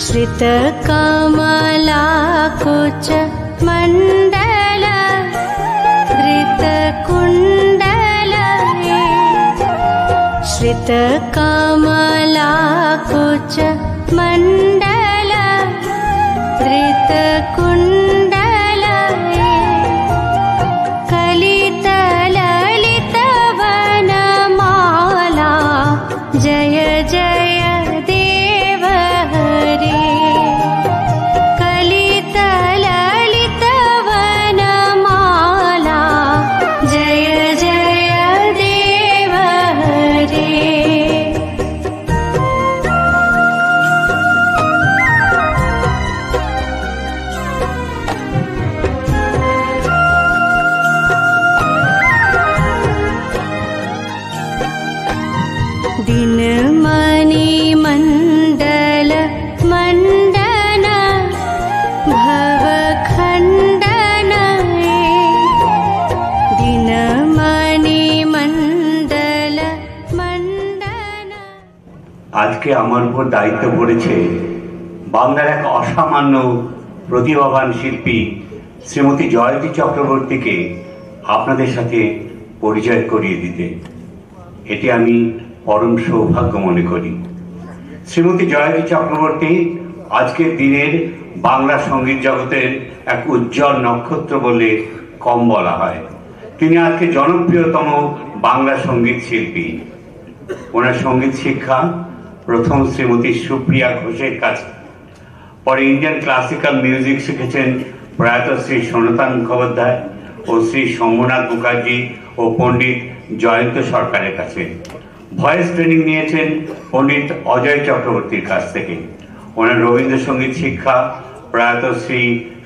श्रितकमलाकुच मण्डल धृतकुण्डल श्रितकमलाकुच मण्डल धृतकुण्डल कलितललितवनमाला जय जय देव हरे कलितललितवनमाला जय जय देव हरे। दिनमणि मण्डल मण्डन भवखण्डन दिनमणि मण्डल मण्डन। আজকে আমার উপর দায়িত্ব পড়েছে বাংলার এক অসামান্য প্রতিভাবান শিল্পী শ্রীমতী জয়তী চক্রবর্তীকে আপনাদের সাথে পরিচয় করিয়ে দিতে। এটি আমি পরম সৌভাগ্য মনে করি। শ্রীমতী জয়তী চক্রবর্তী আজকের দিনের বাংলা সঙ্গীত জগতের এক উজ্জ্বল নক্ষত্র বলে কম বলা হয়। তিনি আজকে জনপ্রিয়তম বাংলা সঙ্গীত শিল্পী। ওনার সঙ্গীত শিক্ষা প্রথম শ্রীমতী সুপ্রিয়া ঘোষের কাছে, পরে ইন্ডিয়ান ক্লাসিক্যাল মিউজিক শিখেছেন প্রয়াত শ্রী সনাতন মুখোপাধ্যায় ও শ্রী শম্ভুনাথ মুখার্জি ও পণ্ডিত জয়ন্ত সরকারের কাছে। ভয়েস ট্রেনিং নিয়েছেন পণ্ডিত অজয় চক্রবর্তীর কাছ থেকে। ওনার রবীন্দ্রসঙ্গীত শিক্ষা প্রয়াত শ্রী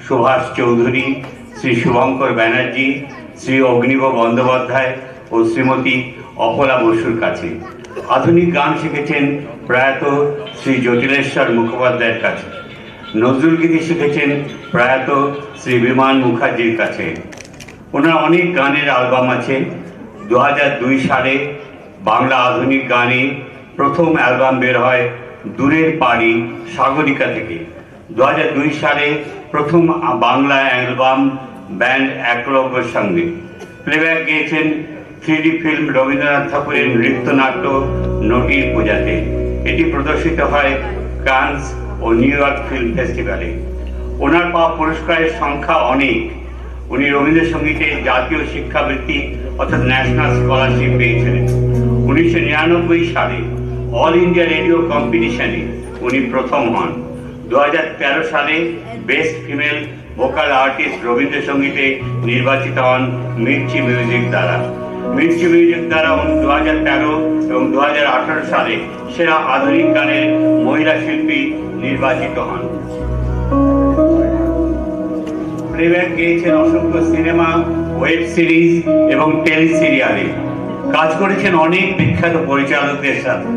সুভাষ চৌধুরী, শ্রী শুভঙ্কর ব্যানার্জি, শ্রী অগ্নিব বন্দ্যোপাধ্যায় ও শ্রীমতী অপলা বসুর কাছে। আধুনিক গান শিখেছেন প্রয়াত শ্রী জটিলেশ্বর মুখোপাধ্যায়ের কাছে। নজরুল গীতি শিখেছেন প্রয়াত শ্রী বিমান মুখার্জির কাছে। ওনার অনেক গানের অ্যালবাম আছে। 2002 সালে বাংলা আধুনিক গানে প্রথম অ্যালবাম বের হয় দূরের পাড়ি সাগরিকা থেকে। 2002 সালে প্রথম বাংলা অ্যালবাম ব্যান্ড একলব্যের সঙ্গে। প্লেব্যাক গেয়েছেন 3D ফিল্ম রবীন্দ্রনাথ ঠাকুরের নৃত্যনাট্য নটির পূজাতে। এটি প্রদর্শিত হয় কানস ও নিউ ইয়র্ক ফিল্ম ফেস্টিভ্যালে। ওনার পাওয়া পুরস্কারের সংখ্যা অনেক। উনি রবীন্দ্রসঙ্গীতে জাতীয় শিক্ষাবৃত্তি অর্থাৎ ন্যাশনাল স্কলারশিপ পেয়েছিলেন। 1999 সালে অল ইন্ডিয়া রেডিও কম্পিটিশনে উনি প্রথম হন। 2013 সালে বেস্ট ফিমেল ভোকাল আর্টিস্ট রবীন্দ্রসঙ্গীতে নির্বাচিত হন মির্চি মিউজিক দ্বারা। মির্চি মিউজিক দ্বারা 2013 এবং 2018 সালে সেরা আধুনিক গানের মহিলা শিল্পী নির্বাচিত হন। প্লেব্যাক গেয়েছেন অসংখ্য সিনেমা, ওয়েব সিরিজ এবং টেলি সিরিয়ালে। কাজ করেছেন অনেক বিখ্যাত পরিচালকদের সাথে।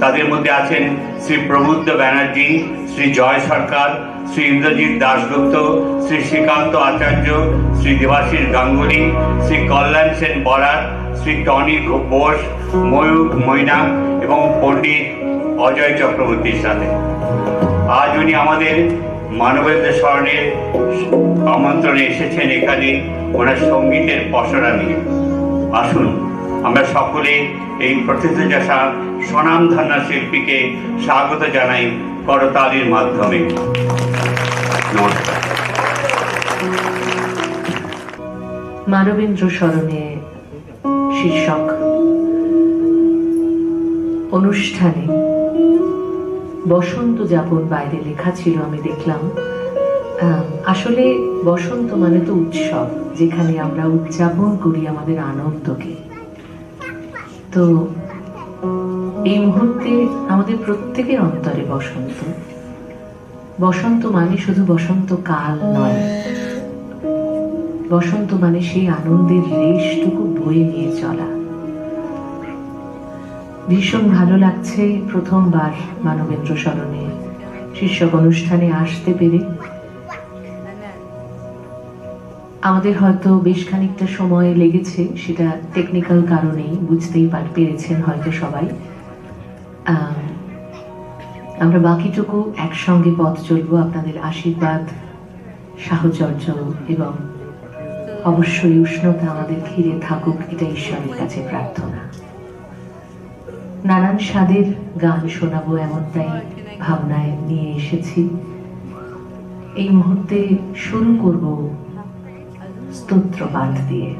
তাদের মধ্যে আছেন শ্রী প্রবুদ্ধ ব্যানার্জি, শ্রী জয় সরকার, শ্রী ইন্দ্রজিৎ দাশগুপ্ত, শ্রী শ্রীকান্ত আচার্য, শ্রী দেবাশিস গাঙ্গুলি, শ্রী কল্যাণ সেন বরার, শ্রী টনি বোস, ময়ূখ মৈনাক এবং পণ্ডিত অজয় চক্রবর্তীর সাথে। আজ উনি আমাদের মানবেন্দ্র স্মরণের আমন্ত্রণে এসেছেন এখানে ওনার সঙ্গীতের পসরা নিয়ে। আসুন আমরা সকলে এই প্রথিতযশা স্বনামধন্য শিল্পীকে স্বাগত জানাই করতালির মাধ্যমে। নমস্কার। মানবেন্দ্র স্মরণে শীর্ষক অনুষ্ঠানে বসন্ত যাপন বাইরে লেখা ছিল, আমি দেখলাম। আসলে বসন্ত মানে তো উৎসব, যেখানে আমরা উদযাপন করি আমাদের আনন্দকে। তো এই মুহূর্তে আমাদের প্রত্যেকের অন্তরে বসন্ত। বসন্ত মানে শুধু বসন্তকাল নয়, বসন্ত মানে সেই আনন্দের রেশটুকু বয়ে নিয়ে চলা। ভীষণ ভালো লাগছে প্রথমবার মানবেন্দ্র স্মরণে শীর্ষক অনুষ্ঠানে আসতে পেরে। আমাদের হয়তো বেশ খানিকটা সময় লেগেছে, সেটা টেকনিক্যাল কারণেই, বুঝতেই পেরেছেন হয়তো সবাই। আমরা বাকিটুকু একসঙ্গে পথ চলবো আপনাদের আশীর্বাদ, সাহচর্য এবং অবশ্যই উষ্ণতা আমাদের ঘিরে থাকুক, এটা ঈশ্বরের কাছে প্রার্থনা। নানান স্বাদের গান শোনাবো এমনটাই ভাবনায় নিয়ে এসেছি। এই মুহূর্তে শুরু করব স্তোত্র পাঠ দিয়ে।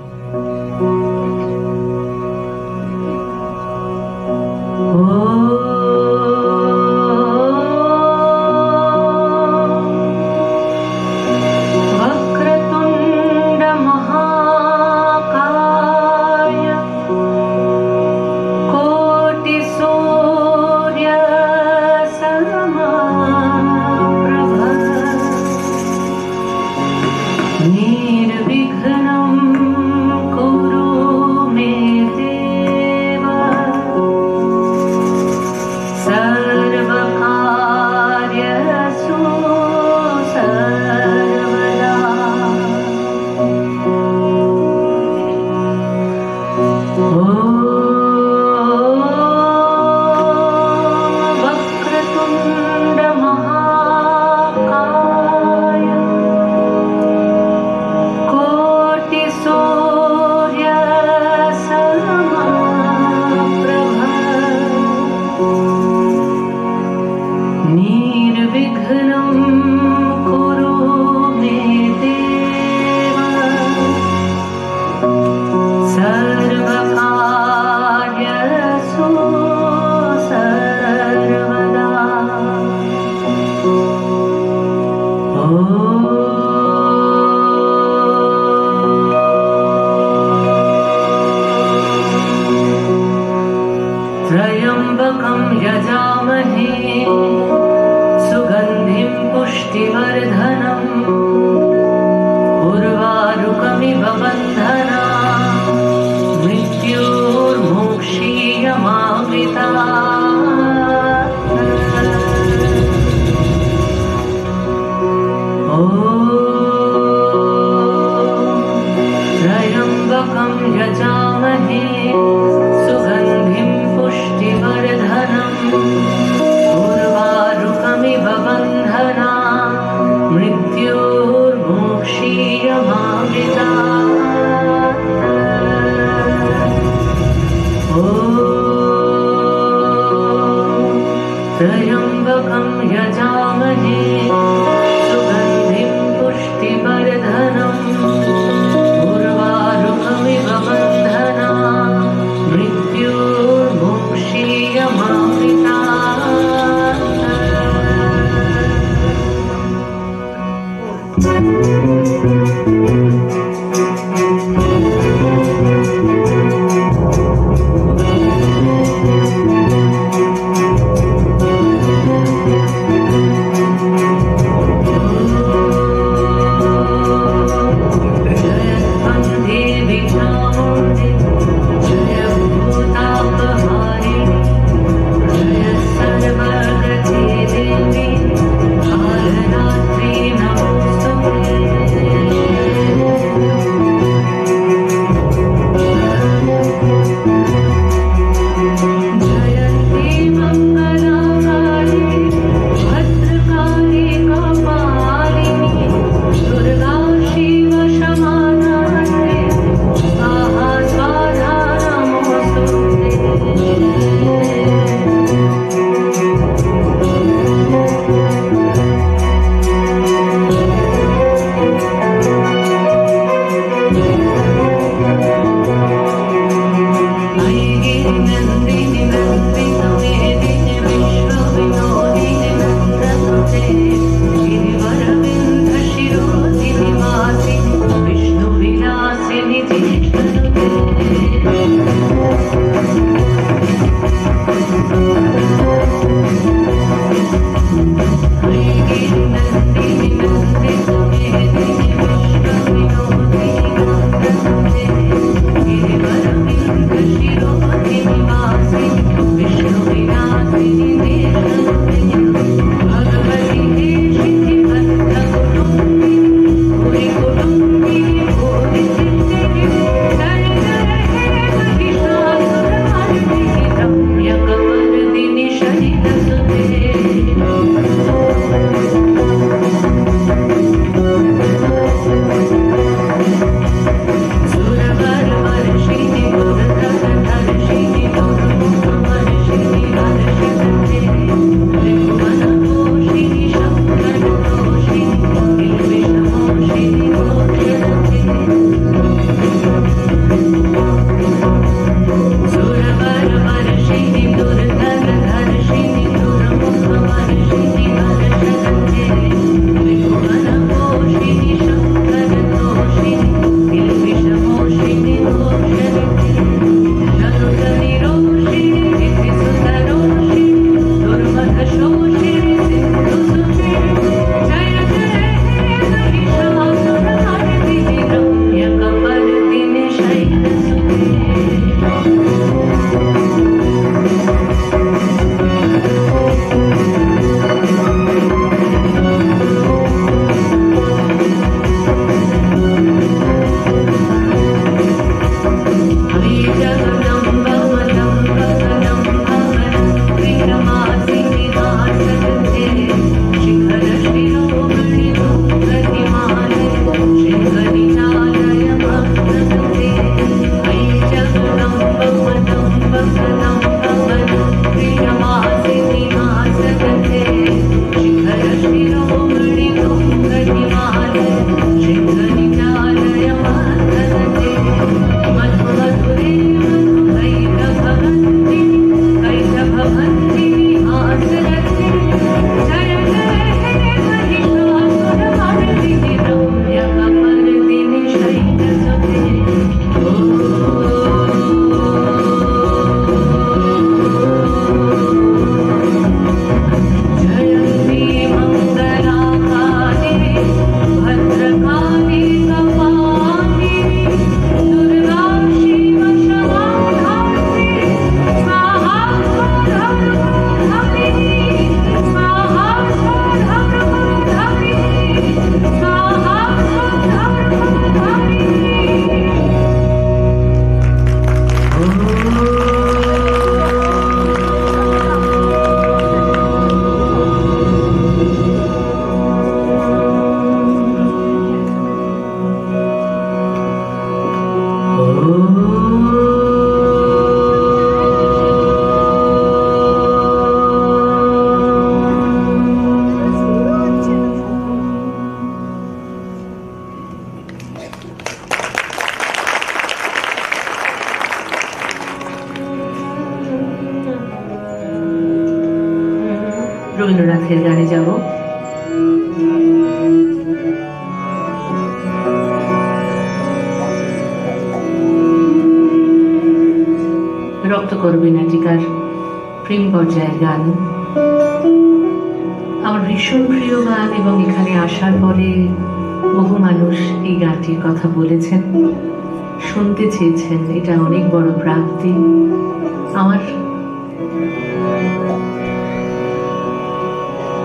त्र्यम्बकं यजामहे सुगन्धिं पुष्टिवर्धनम् उर्वारुकमिव बन्धनान् मृत्योर्मोक्षीयमामृतात्। ॐ त्र्यम्बकं यजामहे सुगन्धिं पुष्टिवर्धनम् उर्वारुकमिव बन्धनान् मृत्योर्मोक्षीयमामृतात्। রবীন্দ্রনাথের গানে যাব। রক্তকরবী নাটিকার প্রেম পর্যায়ের গান আমার ভীষণ প্রিয় গান, এবং এখানে আসার পরে বহু মানুষ এই গানটির কথা বলেছেন, শুনতে চেয়েছেন। এটা অনেক বড় প্রাপ্তি আমার।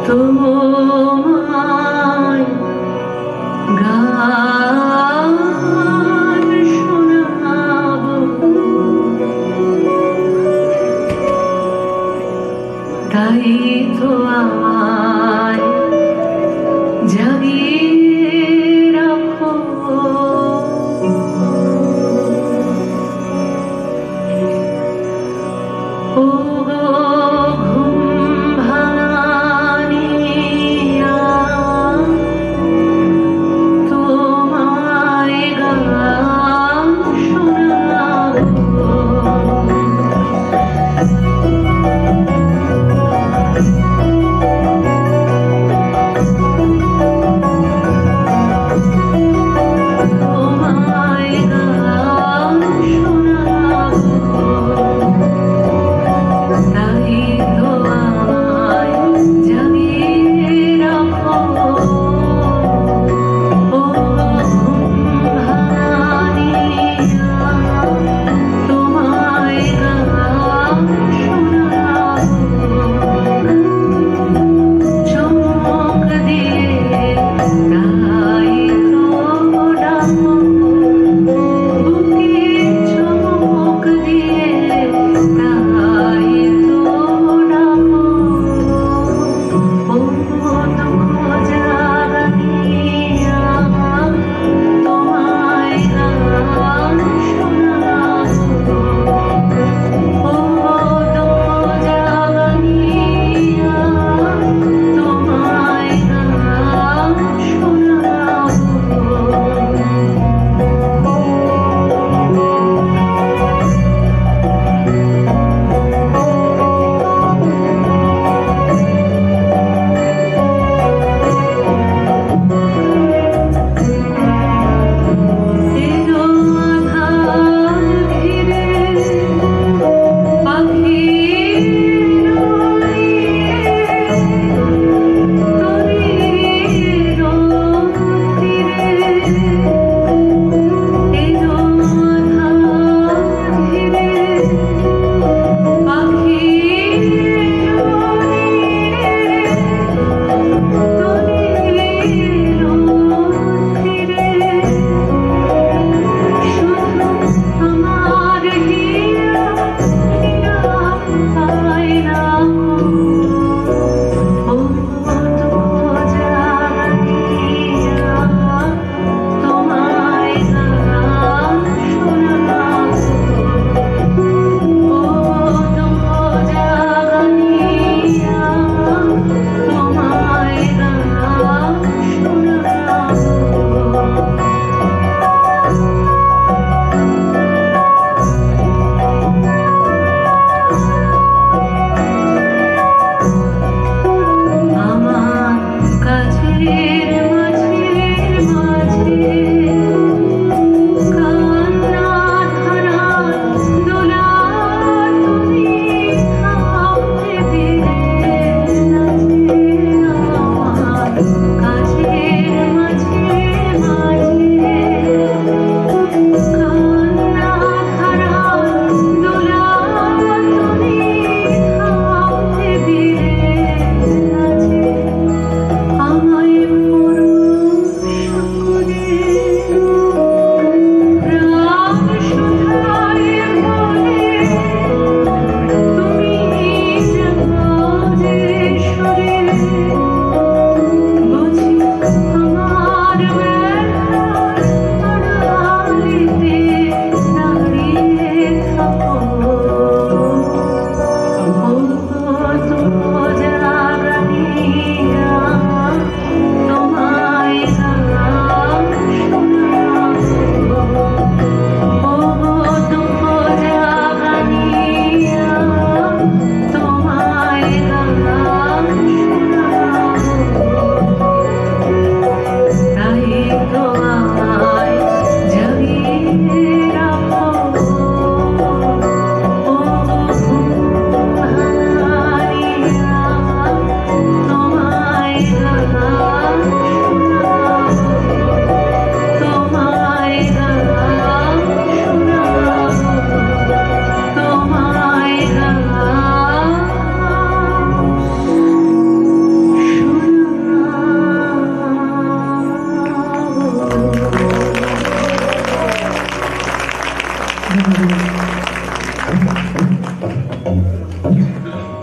তোমায় গান শোনাবো, তাই তো আমায় জাগিয়ে রাখো। ও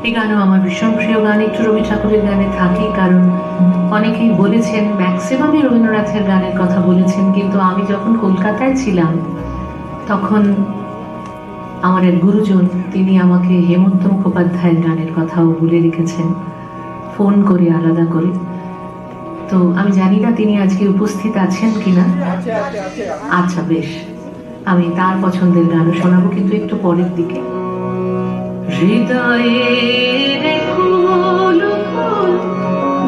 এই গানও আমার ভীষণ প্রিয় গান। একটু রবি ঠাকুরের গানে থাকি, কারণ অনেকেই বলেছেন, ম্যাক্সিমামই রবীন্দ্রনাথের গানের কথা বলেছেন, কিন্তু আমি যখন কলকাতায় ছিলাম তখন আমার এক গুরুজন, তিনি আমাকে হেমন্ত মুখোপাধ্যায়ের গানের কথাও বলে রেখেছেন ফোন করে, আলাদা করে। তো আমি জানি না তিনি আজকে উপস্থিত আছেন কিনা। আচ্ছা, বেশ, আমি তার পছন্দের গানও শোনাবো, কিন্তু একটু পরের দিকে। হৃদয়ের কুল কুল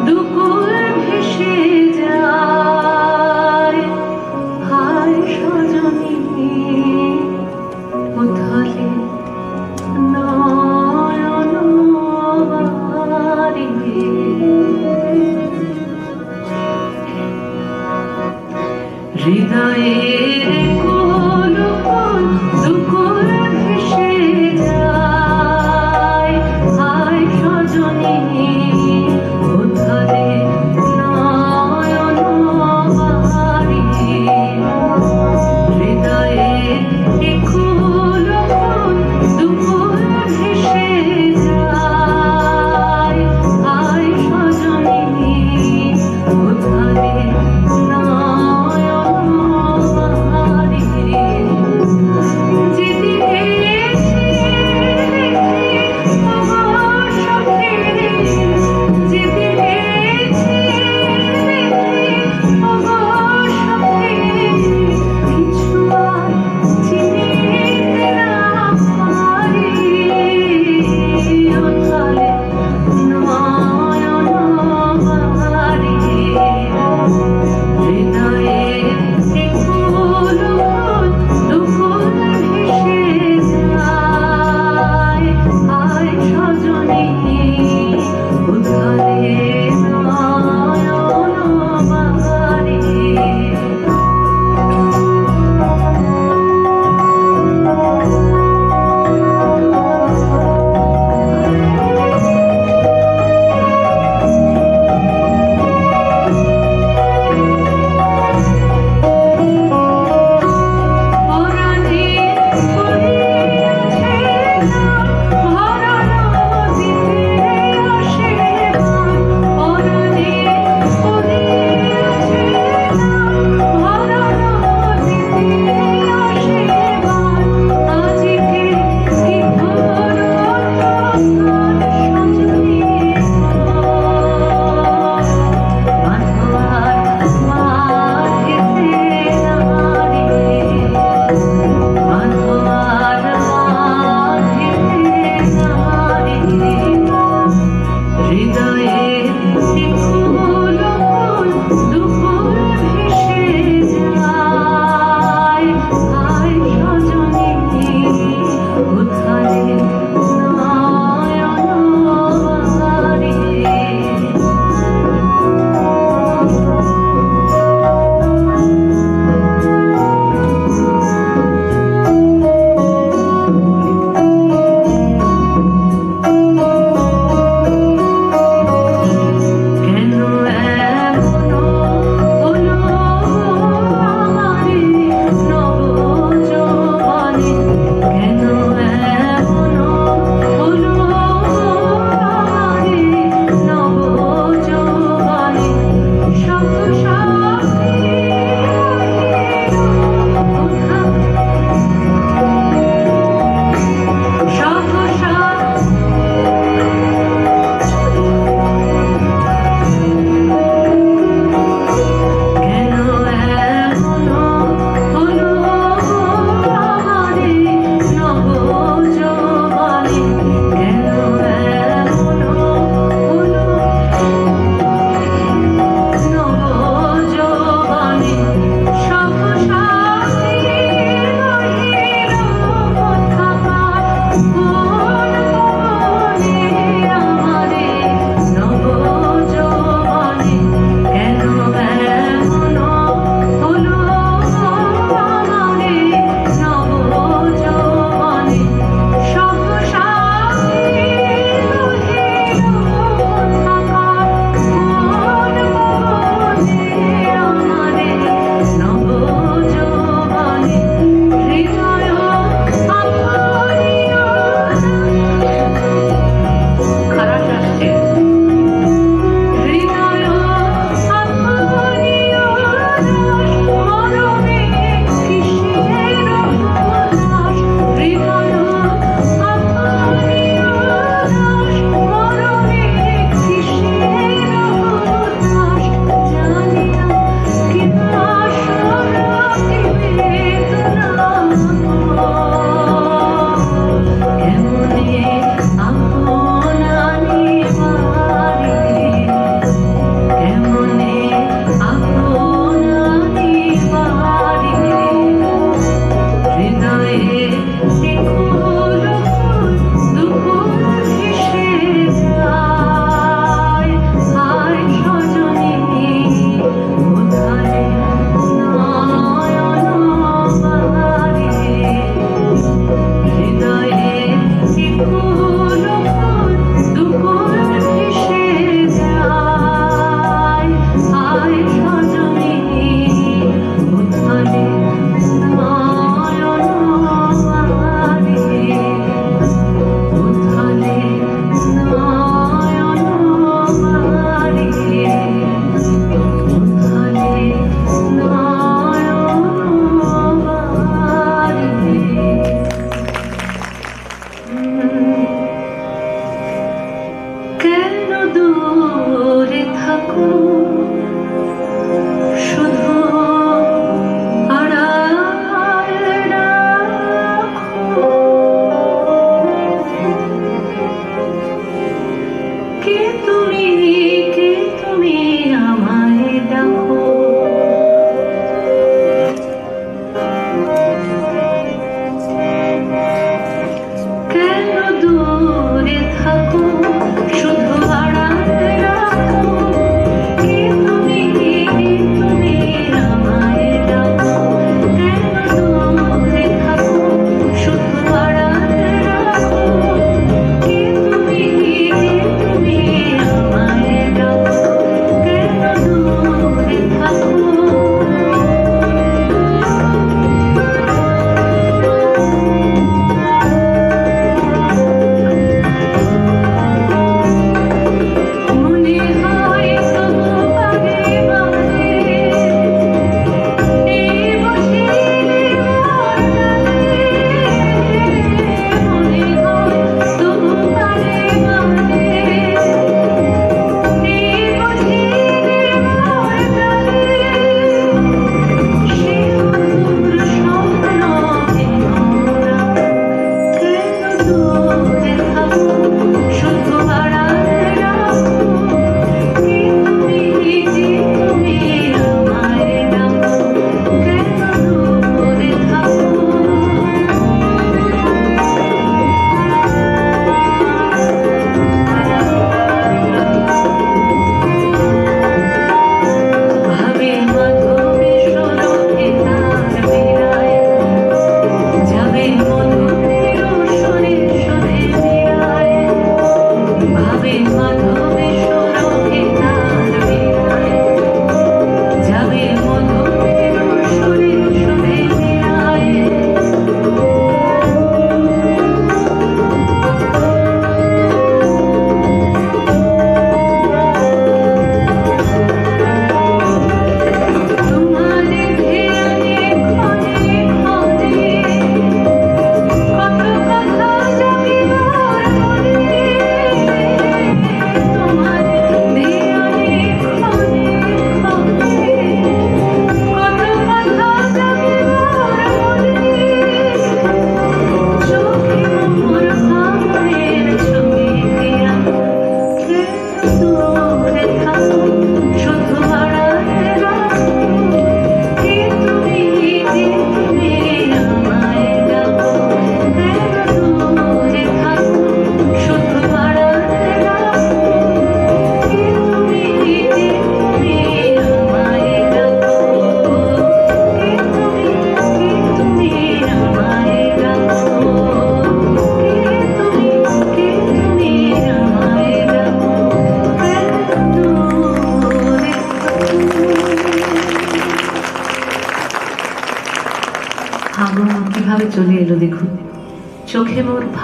দুকুল ভেসে যায়, হায় সজনী উথলে নয়ন বাড়ি। হৃদয়ের কুল কুল দুকুল ভেসে যায়, হায়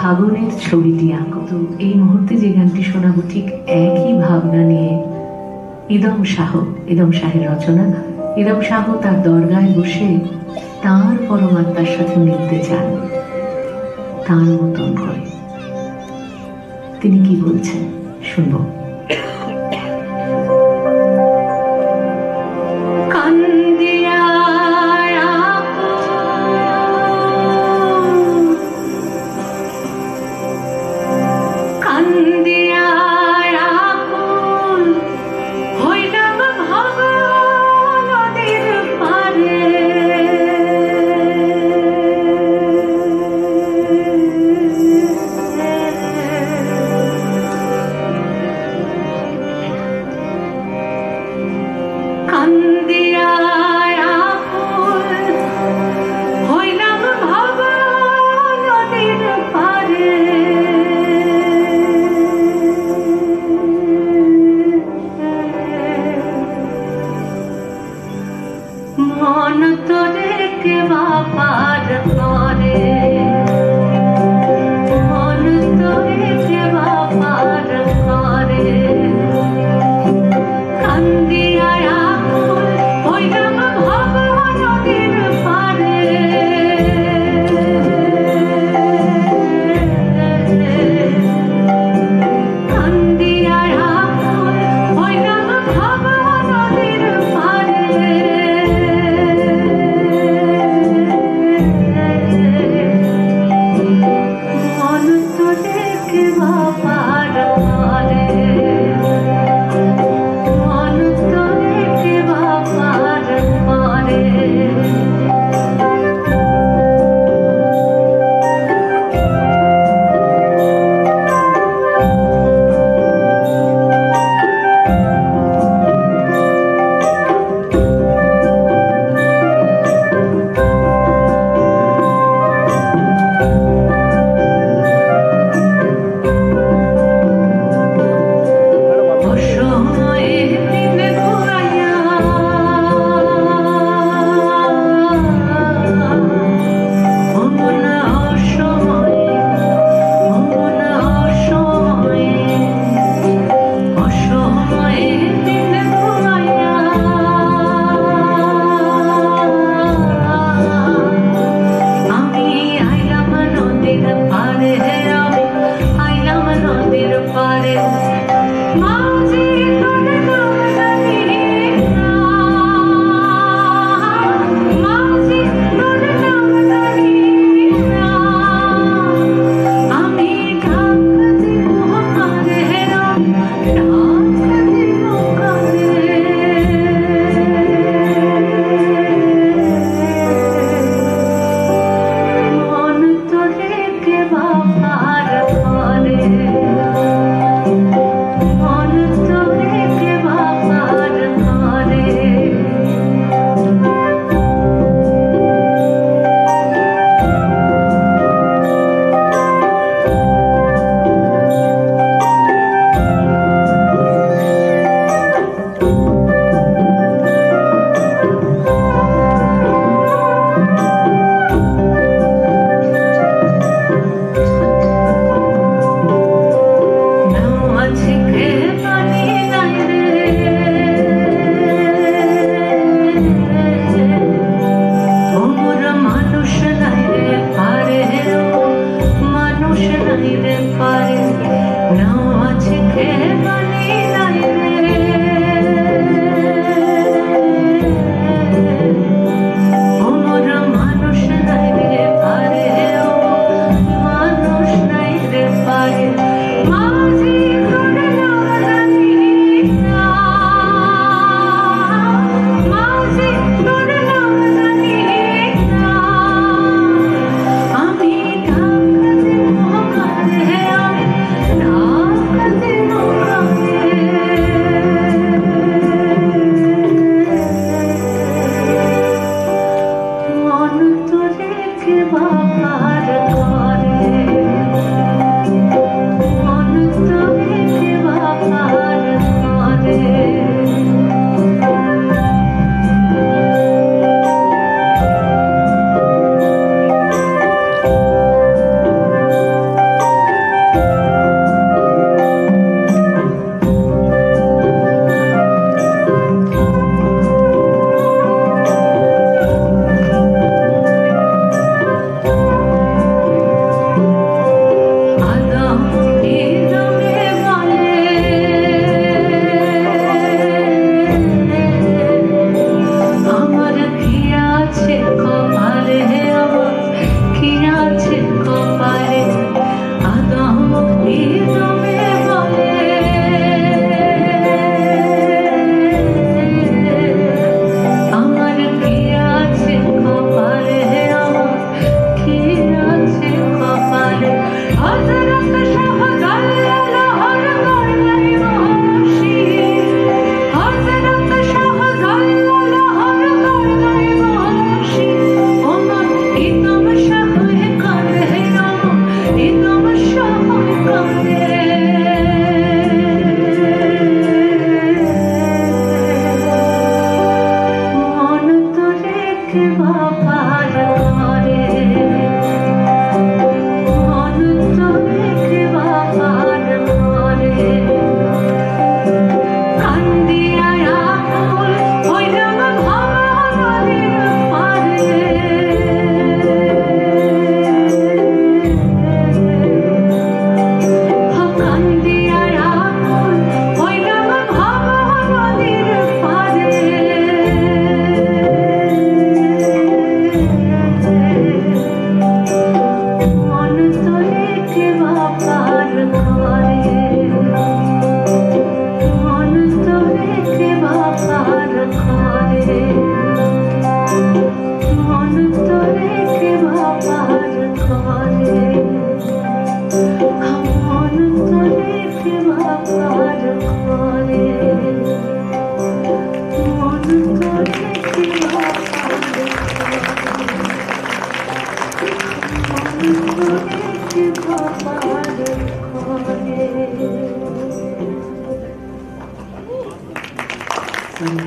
ফাগুনের ছবিটি আঁকো। তো এই মুহূর্তে যে গানটি শোনাবো ঠিক একই ভাবনা নিয়ে ইদম শাহের রচনা। ইদম শাহ তার দরগায় বসে তার পরমাত্মার সাথে মিলতে চান তার মতন করে। তিনি কি বলছেন শুনবো।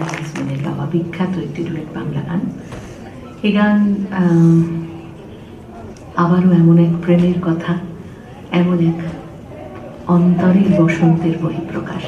নাজমিনের গাওয়া বিখ্যাত একটি ডুয়েট বাংলা গান। এই গান আবারও এমন এক প্রেমের কথা, এমন এক অন্তরের বসন্তের বহিঃপ্রকাশ।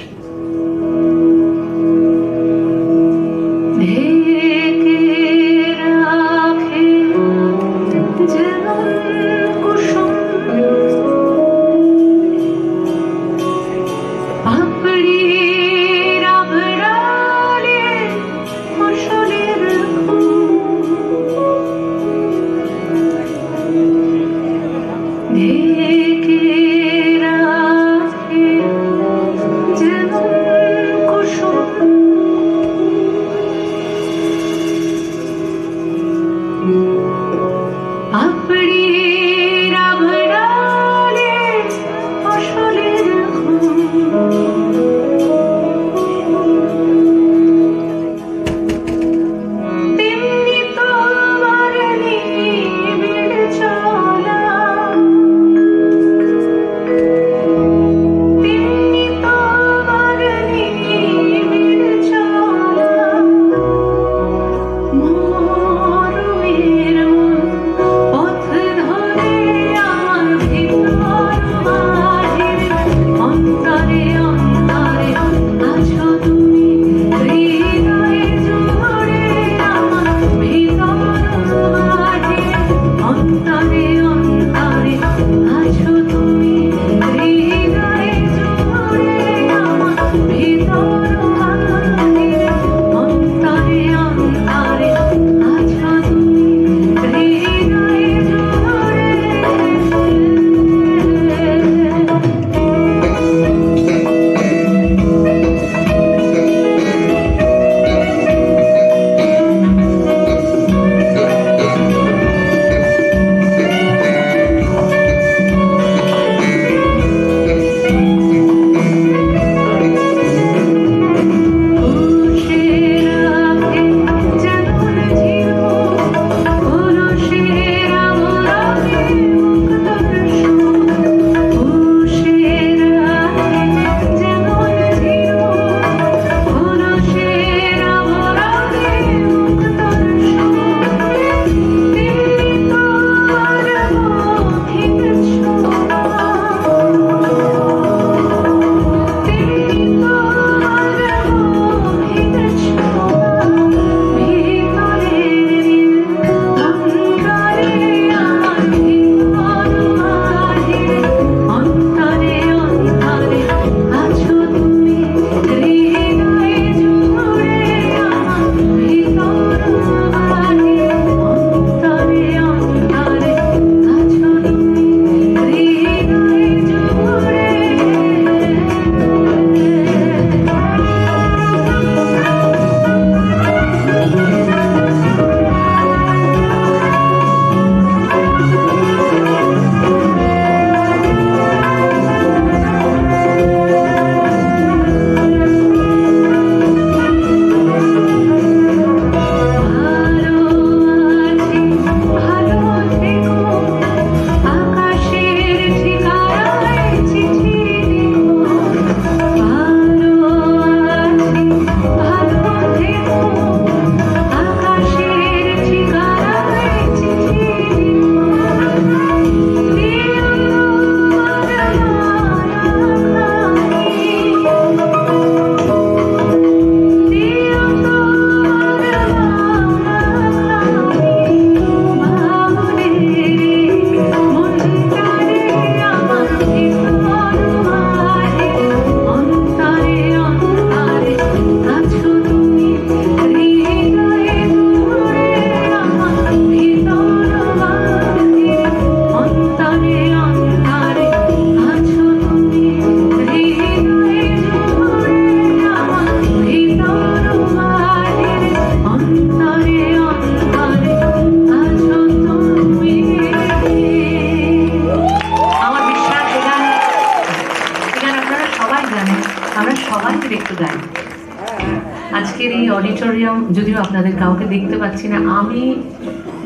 আজকের এই অডিটোরিয়াম যদিও আপনাদের কাউকে দেখতে পাচ্ছি না, আমি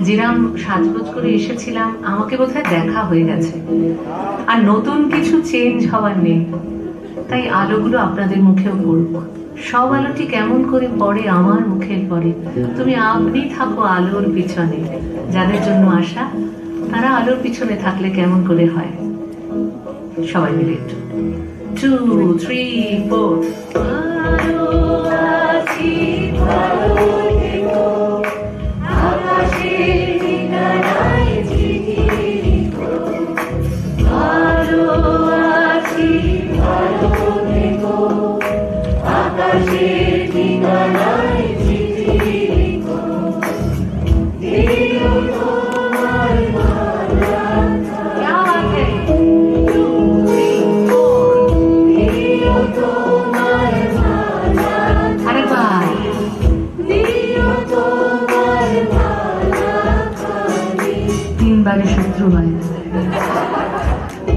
যেরাম সাজগোজ করে এসেছিলাম আমাকে বোধহয় দেখা হয়ে গেছে, আর নতুন কিছু চেঞ্জ হওয়ার নেই, তাই আলোগুলো আপনাদের মুখেও পড়ুক। সব আলোটি কেমন করে পড়ে আমার মুখের পরে। তুমি আপনি থাকো আলোর পিছনে, যাদের জন্য আশা তারা আলোর পিছনে থাকলে কেমন করে হয়। সবাই মিলে একটু 2, 3, 4 আলো আছি ভালো থেকো আকাশের ঠিকানায় চিঠি লিখো। ভালো আছি ভালো থেকো আকাশের ঠিকানায় চিঠি লিখো। দিও তোমার মালা क्या बात है 2, 3, 4 দিও তোমার মালা আরেকবার দিও তোমার মালা খালি। তিনবারে শত্রু হয়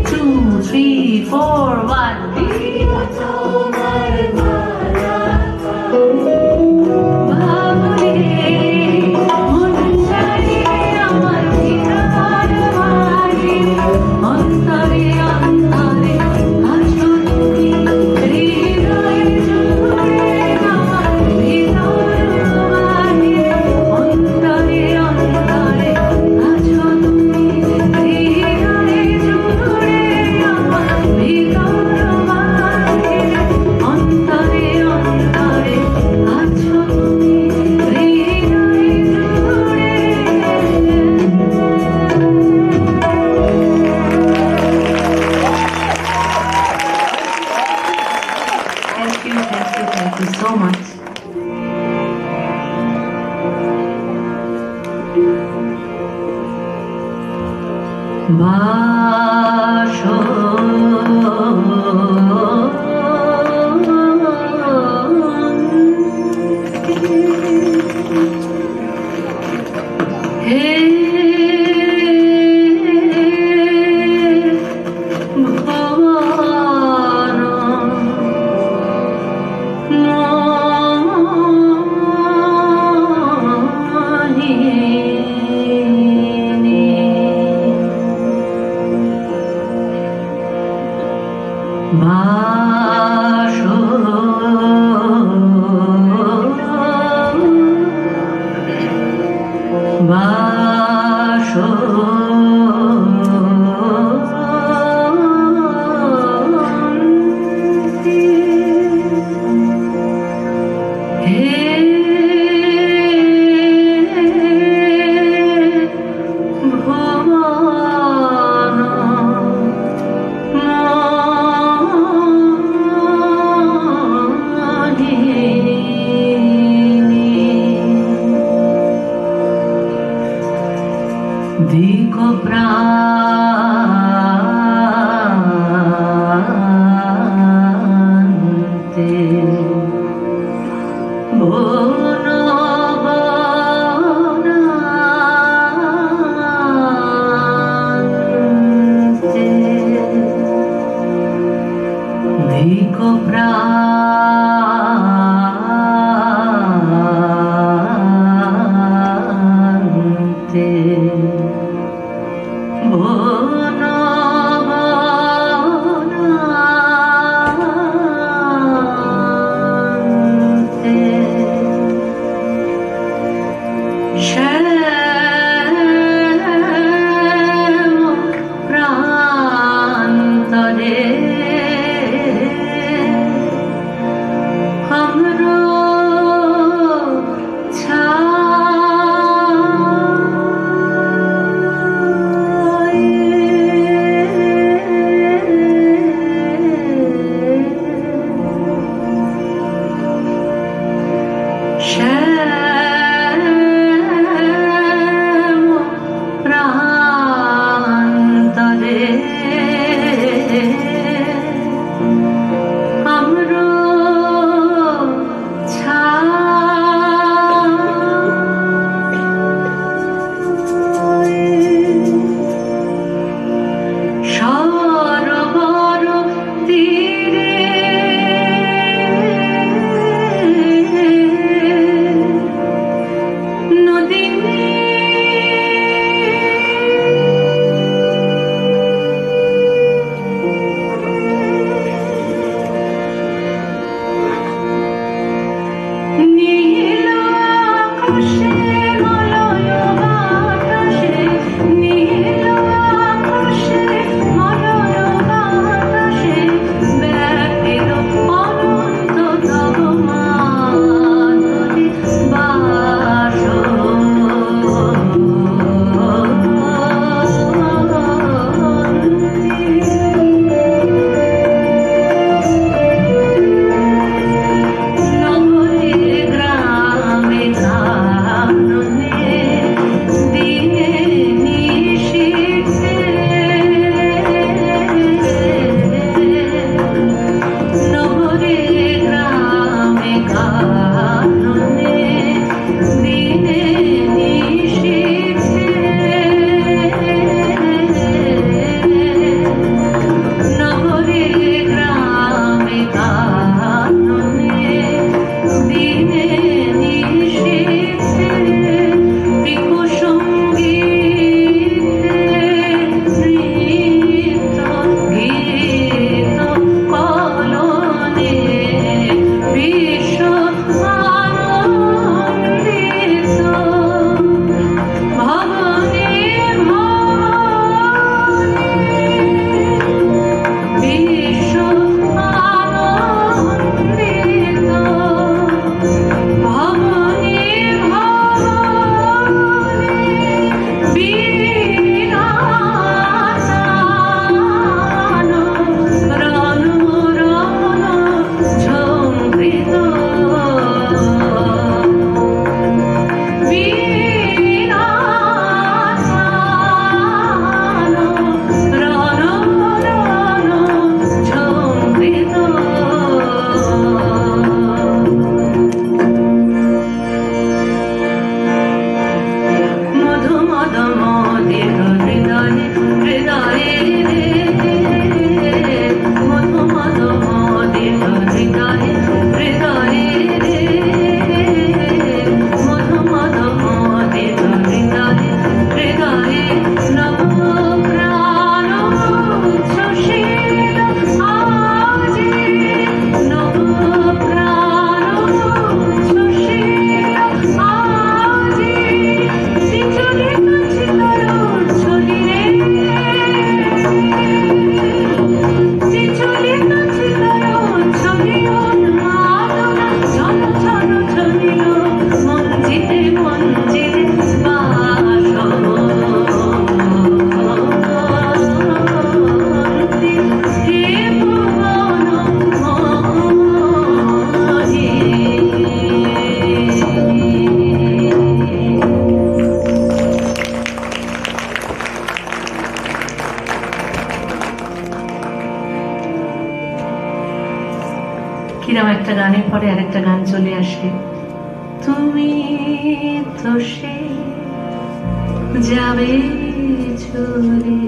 2, 3, 4 1 দিও তোমার মালা ভাবলে মনটারে আমার ভিতর ভারে অন্তরে অন্তরে আছো তুমি হৃদয়ে জুড়ে আমার ভিতর ভারে অন্তরে অন্তরে আছো তুমি হৃদয়ে জুড়ে আমার ভিতর ভারে অন্তরে অন্তরে আছো তুমি হৃদয়ে জুড়ে। Thank you so much. বাসো হে ভুবন মোহিনী বাসো বাসো হে ভুবন দিকো প্রান্তে বন বনান্তে দিকো প্রান্তে বন বনান্তে শ্যাম প্রান্তরে কিরম একটা গানের পরে আরেকটা গান চলে আসে, তুমি তো সে যাবে চলে,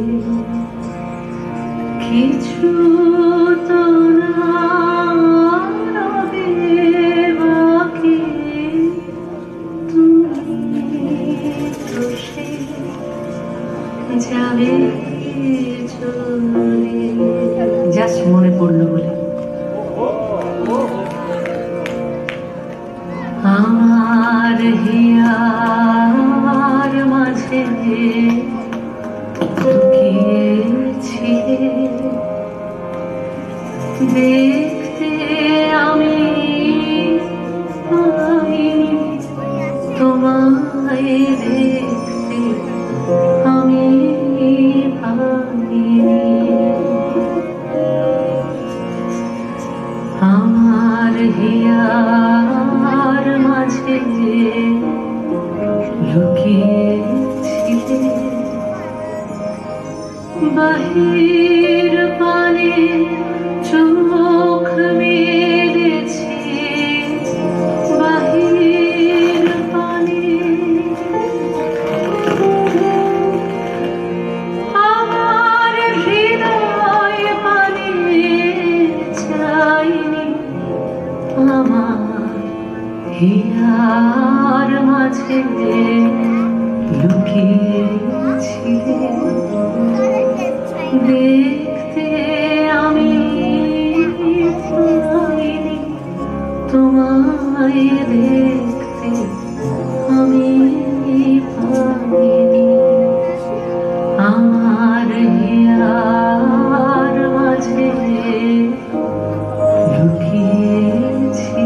কিছু তো না রবে বাকি, তুমি তো সে যাবে চলে। জাস্ট মনে পড়লো বলে। আমার হিয়ার মাঝে লুকিয়েছি, দেখতে আমি পাইনি, তোমায় দেখতে আমি পাইনি। আমার হিয়ার মাঝে লুকিয়েছি, বাহির পানে চোখ মেলেছি, বাহির পানে আমার হৃদয় পানে চাইনি, আমার হিয়ার মাঝে লুকিয়েছি, দেখতে আমি পাইনি, তোমায় দেখতে আমি পাইনি। আমার হিয়ার মাঝে লুকিয়েছি।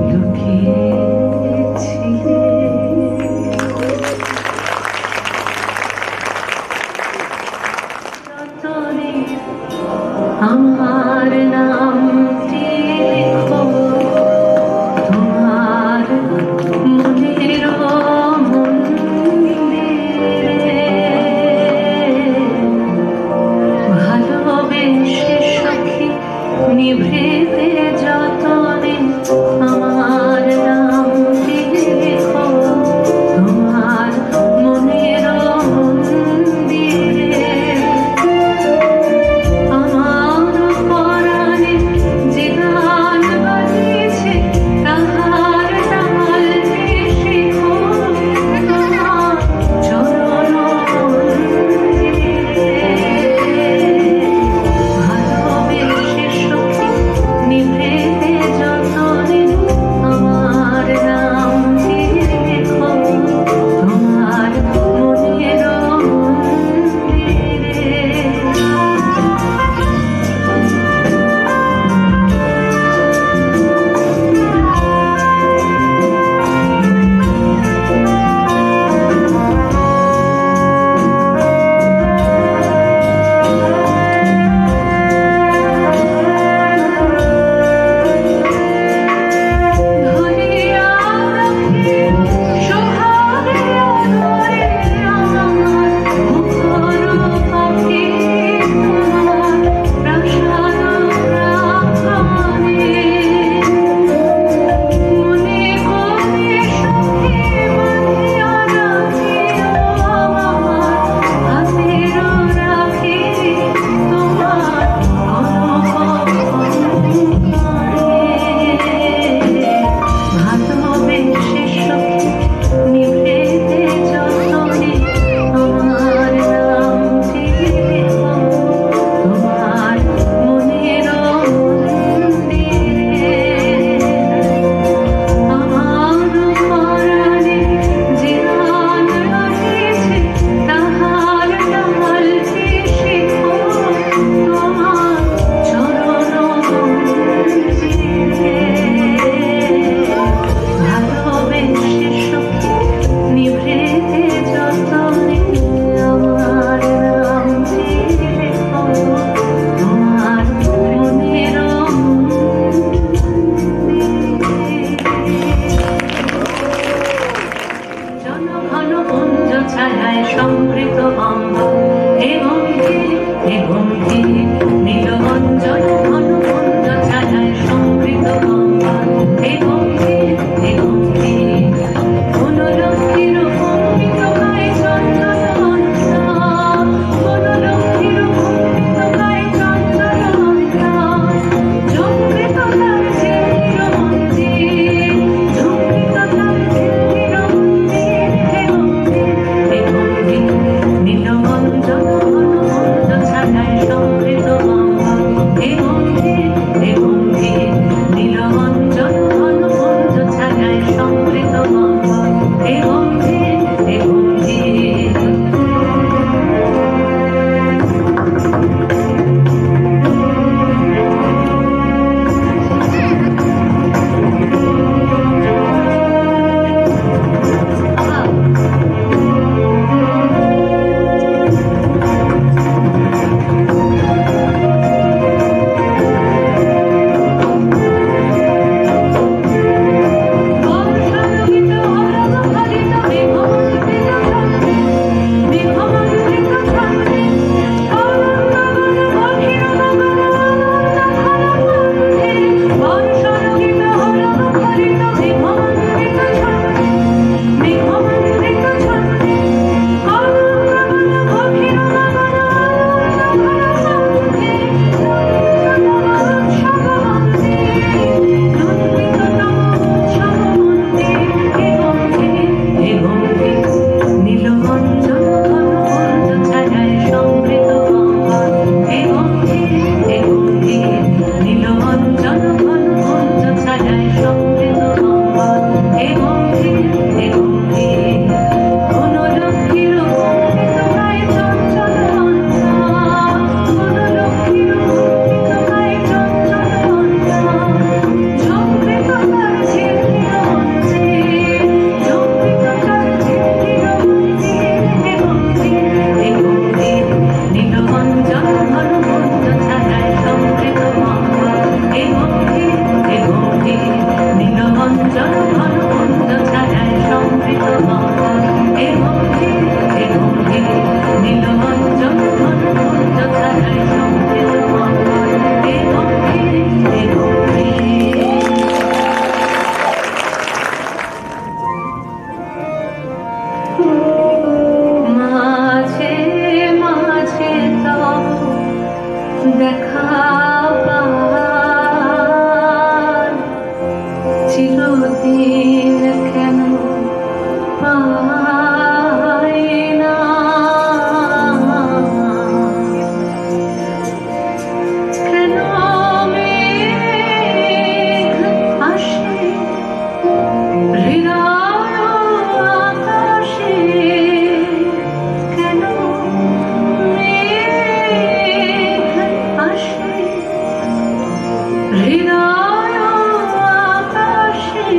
লুকিয়েছিলে। যতনে আমার নামটি লেখো তোমার মনের মন্দিরে, ভালোবেসে সখী নিভৃতে যতনে আমার নামটি লেখো তোমার মনের মন্দিরে। আমার পরাণে যে গান বাজিয়েছে তাহার তালকে শেখো তোমার চরণ মন্দিরে। ভালোবেসে সখী নিভৃতে যতনে আমার নামটি লেখো তোমার মনের মন্দিরে। ধরিয়া রাখি সোহাগে আদরে আমার মুখর পাখি তোমার প্রাসাদ প্রাঙ্গণে। মনে করে সখী বাঁধিয়া রাখিও আমার হাতের রাখি তোমার ভালোবেসে সখী নিভৃতে যতনে আমার নামটি লেখো তোমার মনের মন্দিরে। আমার পরাণে যে গান বাজিয়েছে তাহার তালকে শেখো তোমার চরণ মন্দিরে। ভালোবেসে সখী নিভৃতে যতনে আমার নামটি লেখো তোমার মনের মন্দিরে। জনঘন পুঞ্জ ছায়ায় সমৃত অম্ব হে গম্ভীর হে গম্ভীর নীলবঞ্জন ঘন পুঞ্জ ছায়ায় সমৃত অম্ব হে গম্ভীর হে গম্ভীর। কোন লক্ষ্মীর কম্পিত গায়ে চঞ্চল অন্তর, কোন লক্ষ্মীর কম্পিত গায়ে চঞ্চল অন্তর। ঝঙ্কৃত তার ঝিল্লির মন্দির, ঝঙ্কৃত তার ঝিল্লির মন্দির। হে গম্ভীর হে গম্ভীর নীলবঞ্জন ঘন পুঞ্জ ছায়ায় সমৃত অম্ব হে গম্ভীর হে গম্ভীর নীলবঞ্জন ঘন পুঞ্জ ছায়ায় সমৃত অম্ব হে গম্ভীর হে গম্ভীর। বর্ষালোকিত অরব ফলিত মেঘমণ্ডিত ছন্দে, মেঘমণ্ডিত ছন্দে করুণ গগন গভীর গগন অনন্ত ঘন কণ্ঠে। বর্ষালোকিত অরব ফলিত মেঘমণ্ডিত ছন্দে, মেঘমণ্ডিত ছন্দে করুণ গগন গভীর গগন অনন্ত ঘন কণ্ঠে। নন্দিততম উৎসব মন্দির হে গম্ভীর হে গম্ভীর নীলবঞ্জন ঘন পুঞ্জ ছায়ায় সমৃত অম্ব হে গম্ভীর হে গম্ভীর নীলবঞ্জন ঘন পুঞ্জ ছায়ায় সমৃত অম্ব হে গম্ভীর হে গম্ভীর। কোন লক্ষ্মীর কম্পিত গায়ে চঞ্চল অন্তর, কোন লক্ষ্মীর কম্পিত গায়ে চঞ্চল অন্তর। দিন কেন পাই না, কেন মেঘ আসে হৃদয় আকাশে, কেন মেঘ আসে হৃদয় আকাশে।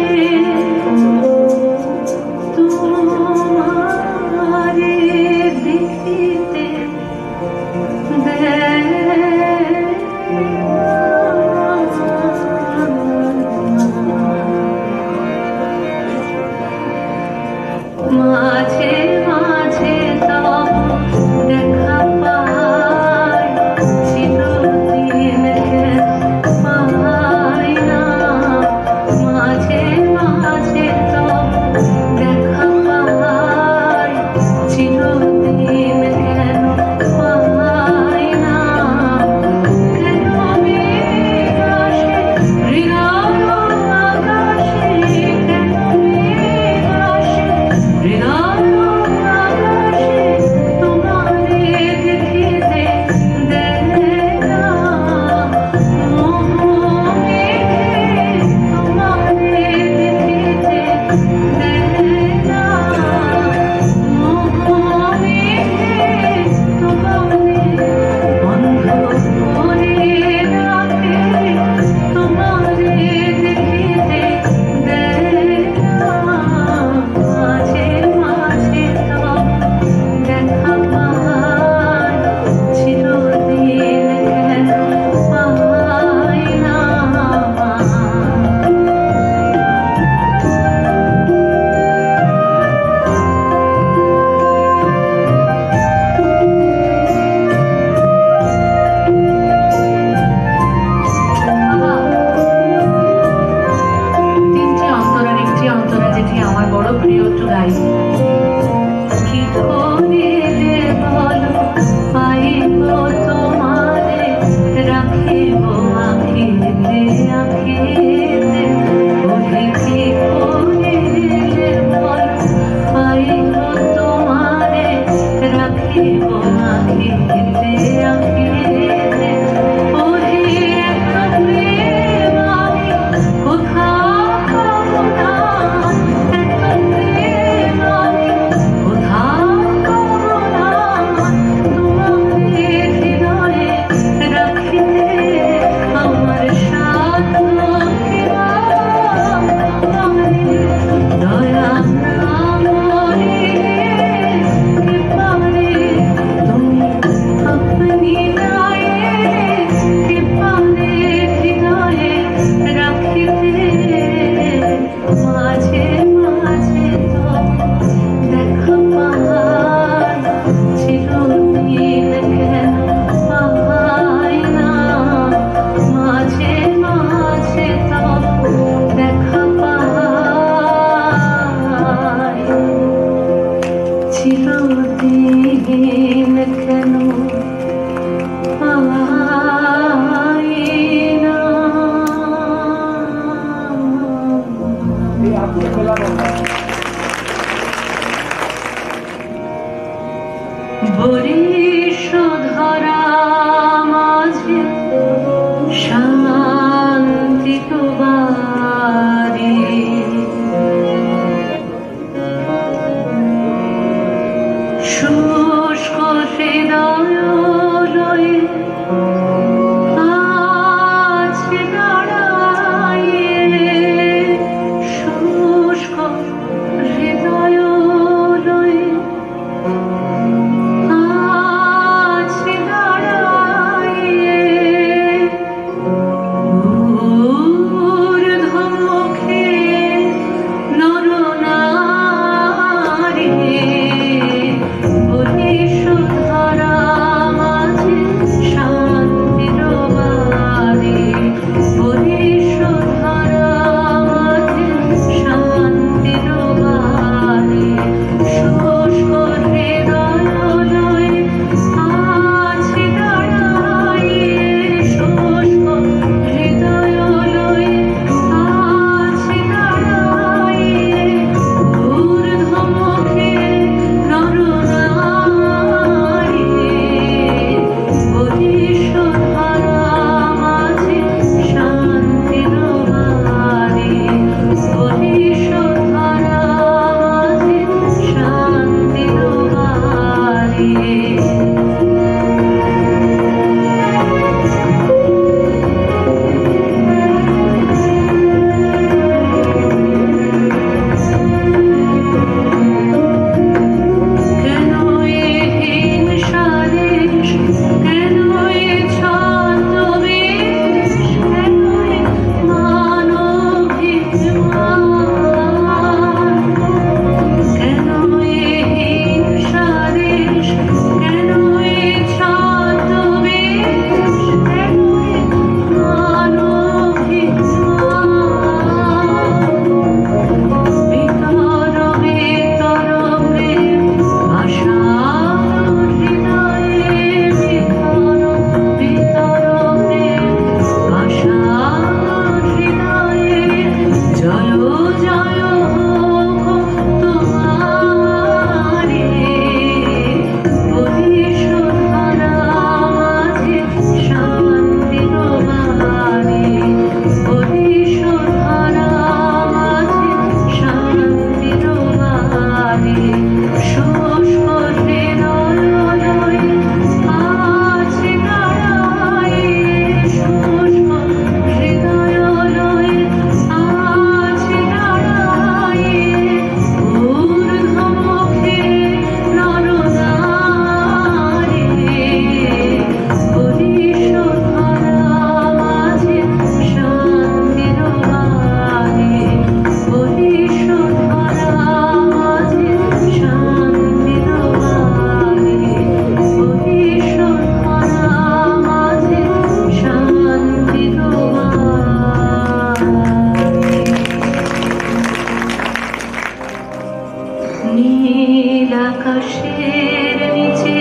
আকাশের নিচে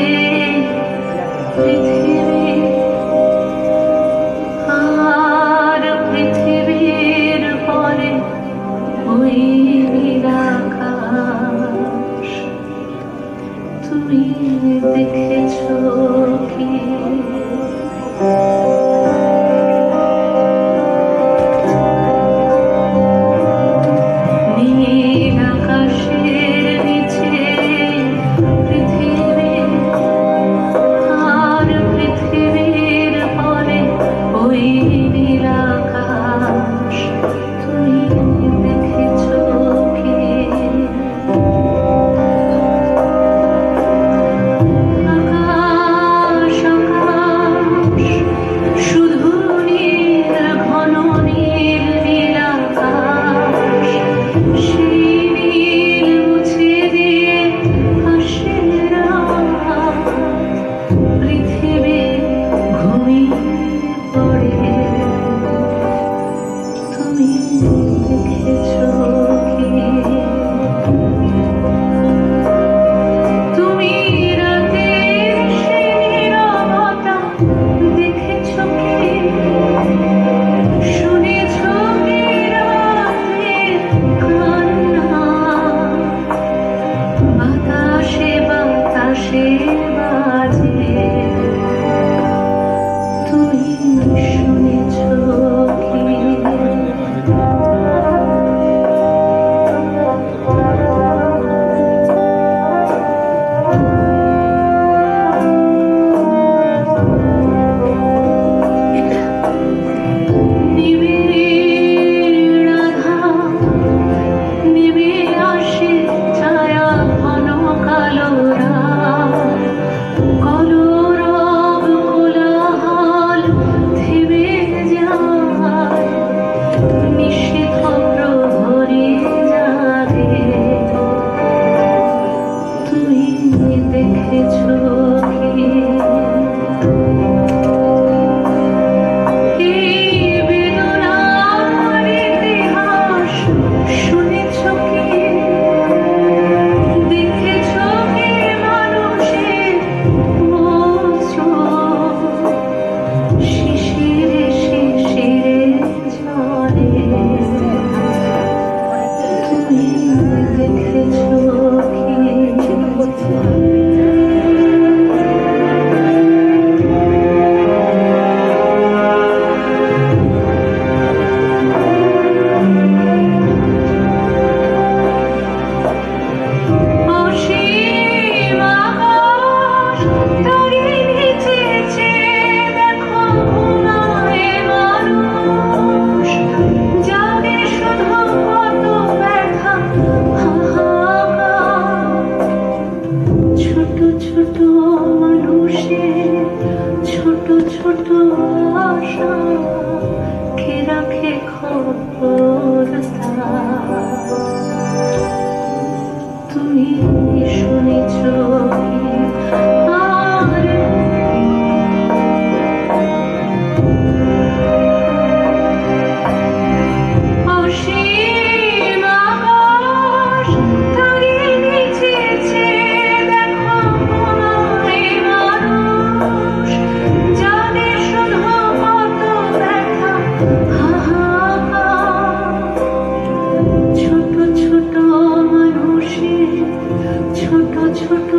পৃথিবী, আর পৃথিবীর পরে ওই নীল আকাশ। তুমি দেখেছো কি? নীল আকাশের নিচে পৃথিবী, আর পৃথিবীর পরে ওই নীল আকাশ। তুমি দেখেছো কি? আকাশ আকাশ শুধু নীল, ঘন নীল, নীল আকাশ। সেই নীল মুছে দিয়ে আসে রাত, পৃথিবী ঘুমিয়ে পড়ে। তুমি দেখেছো কি? তুমি রাতের সেই নীরবতা দেখেছো কি? শুনেছো কি রাতের কান্না? বাতাসে বাতাসে বাজে। তুমি শুনেছো কি? নিবিড় আধার, নিবিড় আসে ছায়া, ঘন কালো রাত। কলরব কোলাহল থেমে যায়, নিষিদ্ধ প্রহরী জাগে। তুমি দেখেছো কি? এই বেদনার ইতিহাস শুনেছো কি? দেখেছো কি মানুষের অশ্রু শিশিরে শিশিরে ঝরে? তুমি দেখেছো কি? অসীম আকাশ তারই নিচে চেয়ে দেখো ঘুমায় মানুষ, জাগে শুধু কত ব্যথা, হাহাকার। ছোট ছোট মানুষের ছোট ছোট আশা, কে রাখে খবরদার? তুমি শুনেছো কি? আর অসীম আকাশ তারই নিচে চেয়ে দেখো ঘুমায় মানুষ, জানে শুধু কত ব্যথা, হাহাকার। ছোট ছোট মানুষের ছোট ছোট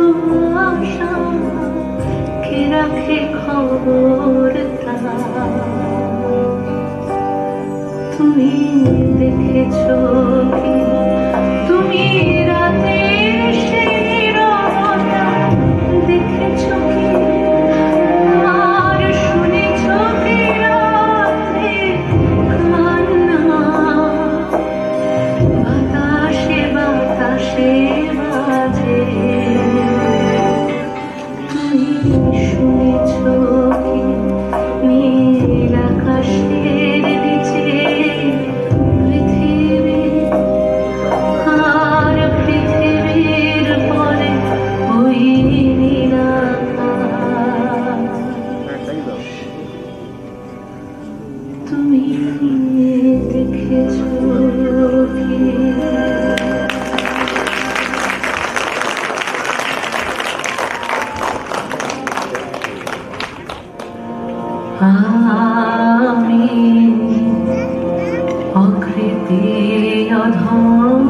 অধম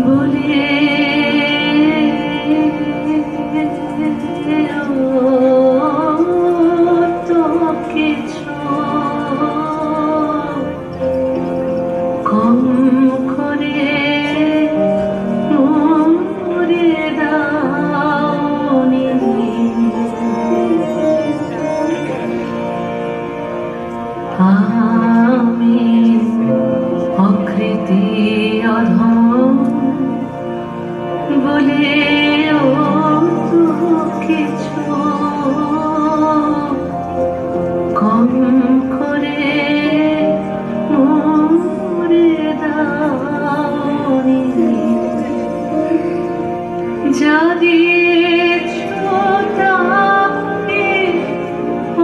বলে তো কিছু কম করে মরে দাওনি আমি অকৃতি অধম বলে তো কিছু কম করে মরে দাওনি যা দিয়েছ তাকে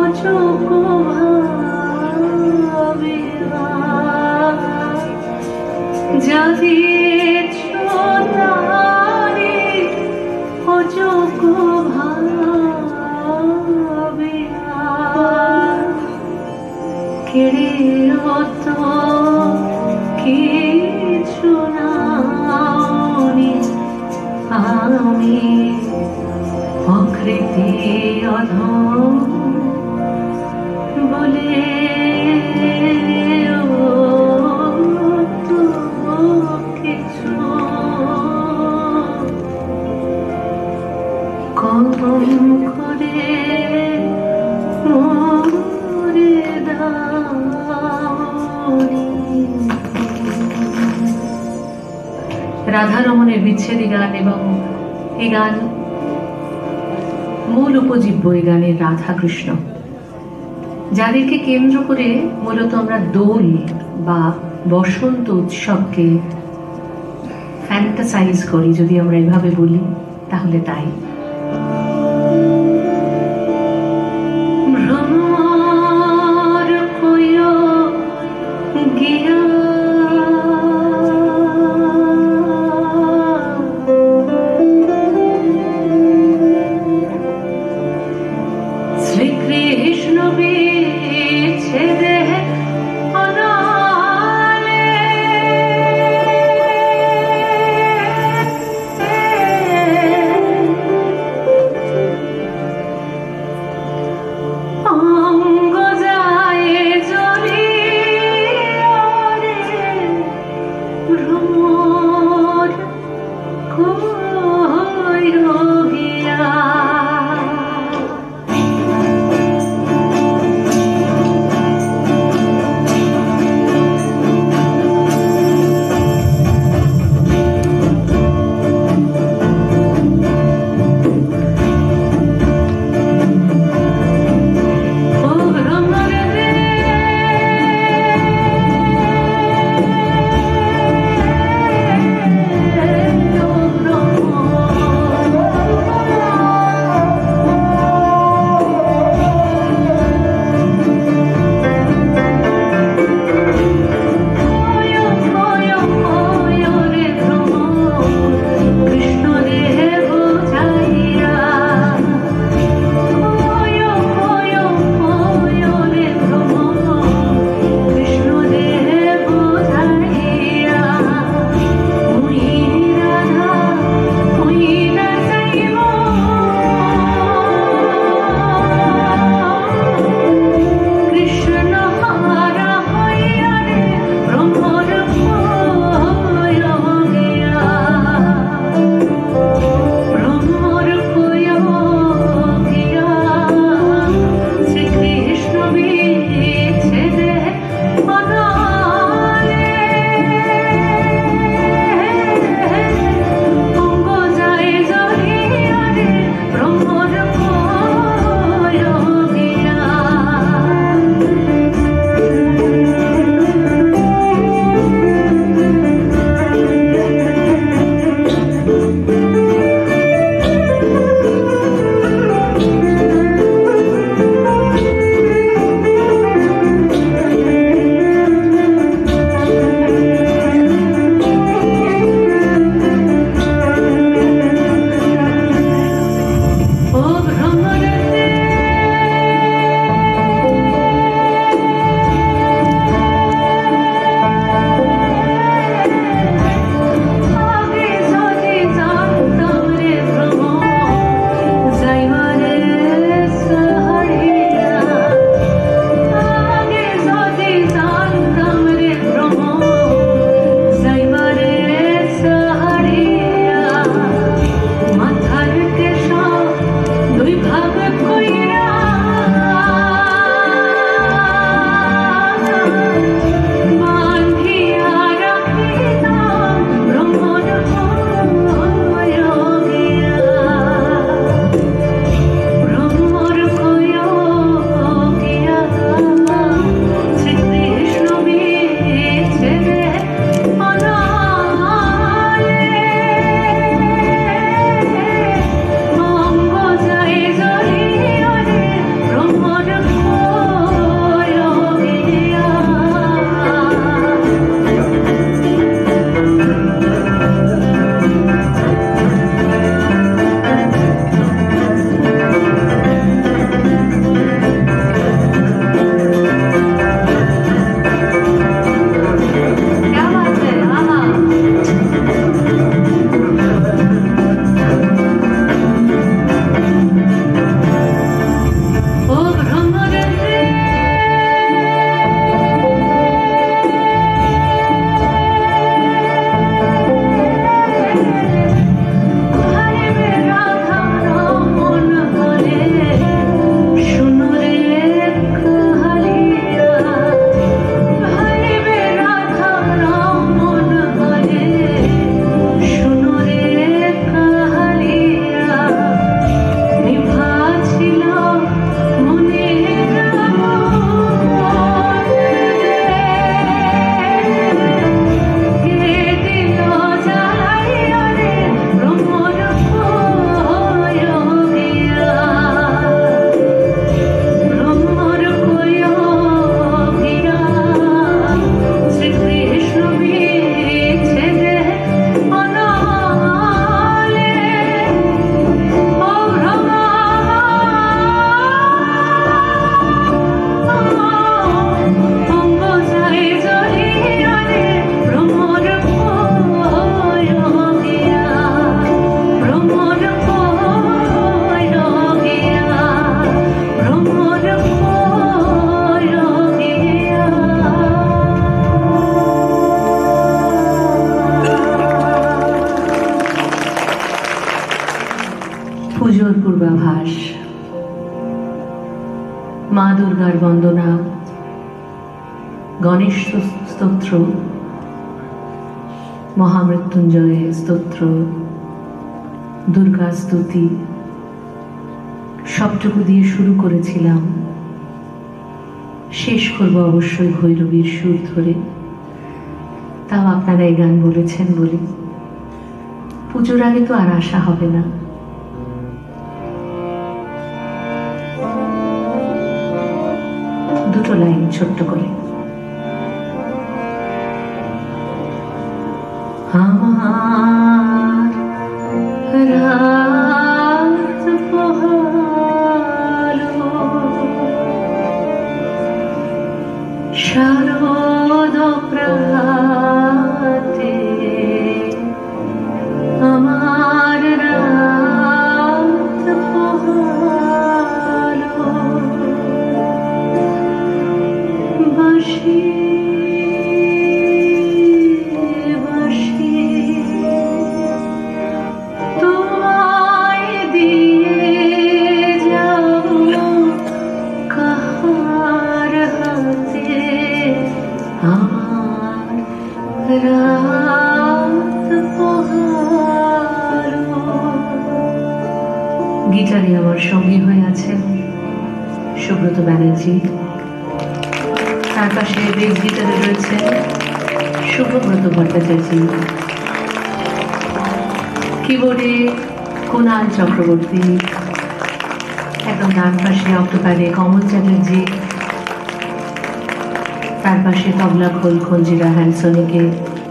অযোগ্য ভাবে যা দিয়েছ তারে অযোগ্য ভাবে কেড়ে অত কিছু নাওনি আমি অকৃতি অধম বলে তো কিছু কম করে মরে দাওনি। রাধারমণের বিচ্ছেদী গান এবং এই গান মূল উপজীব্য এই গানের রাধা কৃষ্ণ, যাদেরকে কেন্দ্র করে মূলত আমরা দোল বা বসন্ত উৎসবকে ফ্যান্টাসাইজ করি, যদি আমরা এভাবে বলি তাহলে তাই। ভ্রমর কইয় গিয়া শ্রীকৃষ্ণ বিচ্ছেদে অনালে অঙ্গ যায় জ্বলিয়া রে দুর্গার বন্দনা, গণেশ স্তোত্র, মহামৃত্যুঞ্জয় স্তোত্র, দুর্গা স্তুতি সবটুকু দিয়ে শুরু করেছিলাম। শেষ করবো অবশ্যই ভৈরবীর সুর ধরে। তাও আপনারা এই গান বলেছেন বলে পুজোর আগে তো আর আসা হবে না। দুটো লাইন ছোট্ট করে। আমার রাত পোহালো, শারদ প্রাতে আমার রাত পোহালো, বাঁশি বাঁশি তোমায় দিয়ে যাব কাহার হাতে আমার রাত পোহালো। গিটারে আমার সঙ্গী হয়ে আছেন সুব্রত ব্যানার্জি, তার পাশে বেস গিটারে রয়েছেন শুভব্রত ভট্টাচার্য, কিবোর্ডে কুণাল চক্রবর্তী, একদম ডান পাশে অক্টোপারে কমল চ্যাটার্জি, তার পাশে তবলা খোল খঞ্জিরা হ্যান্ডসনিকে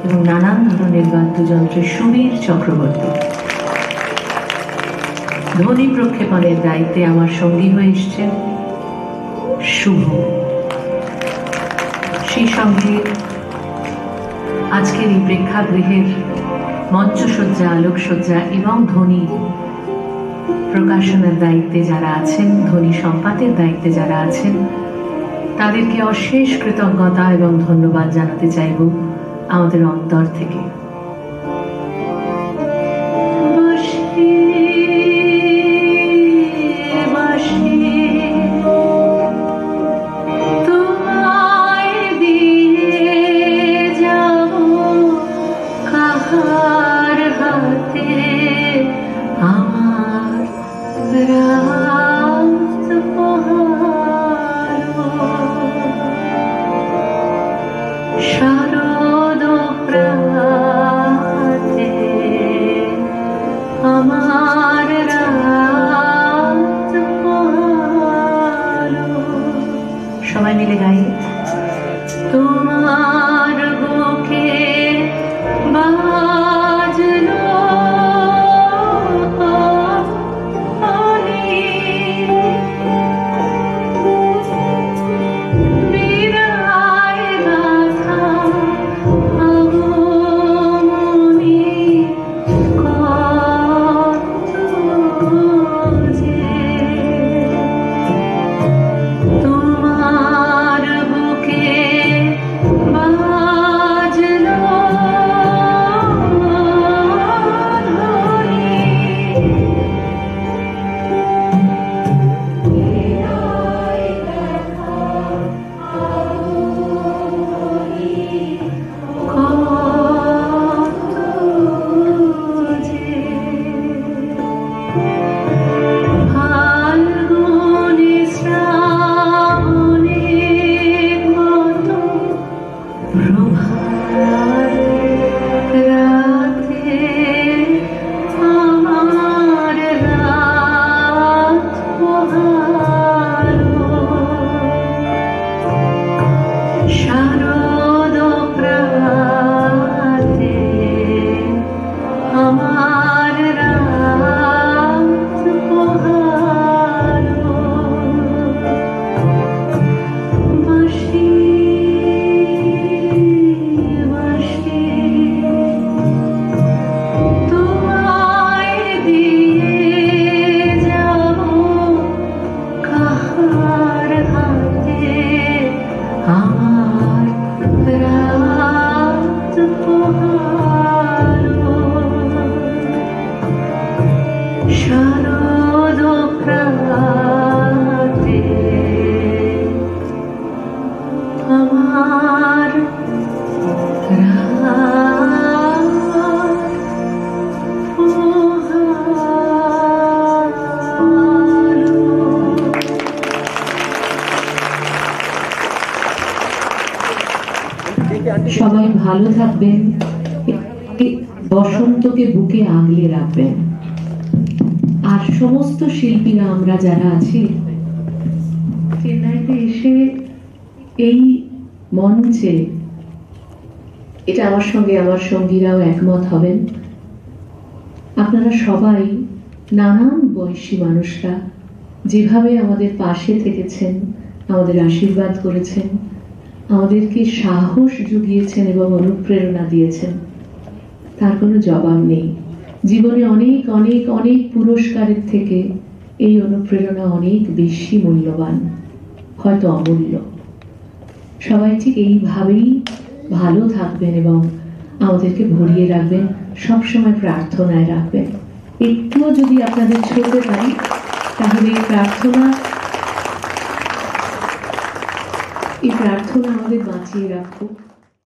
এবং নানান ধরনের বাদ্যযন্ত্রে সুবীর চক্রবর্তী। ধ্বনি প্রক্ষেপণের দায়িত্বে আমার সঙ্গী হয়ে এসছেন শুভ। সেই সঙ্গে আজকের এই প্রেক্ষাগৃহের মঞ্চসজ্জা, আলোকসজ্জা এবং ধ্বনি প্রকাশনার দায়িত্বে যারা আছেন, ধ্বনি সম্পাদের দায়িত্বে যারা আছেন, তাদেরকে অশেষ কৃতজ্ঞতা এবং ধন্যবাদ জানাতে চাইব আমাদের অন্তর থেকে। শারদ প্রাতে সবাই ভালো থাকবেন, বসন্তকে বুকে আগলে রাখবেন। আর সমস্ত শিল্পীরা আমরা যারা আছি চেন্নাইতে এসে এই মঞ্চে, এটা আমার সঙ্গে আমার সঙ্গীরাও একমত হবেন, আপনারা সবাই নানান বয়সী মানুষরা যেভাবে আমাদের পাশে থেকেছেন, আমাদের আশীর্বাদ করেছেন, আমাদেরকে সাহস জুগিয়েছেন এবং অনুপ্রেরণা দিয়েছেন, তার কোনো জবাব নেই। জীবনে অনেক অনেক অনেক পুরস্কারের থেকে এই অনুপ্রেরণা অনেক বেশি মূল্যবান, হয়তো অমূল্য। সবাই ঠিক এইভাবেই ভালো থাকবেন এবং আমাদেরকে ভরিয়ে রাখবেন, সবসময় প্রার্থনায় রাখবেন। একটুও যদি আপনাদের ছুঁতে পারি তাহলে এই প্রার্থনা আমাদের বাঁচিয়ে রাখুক।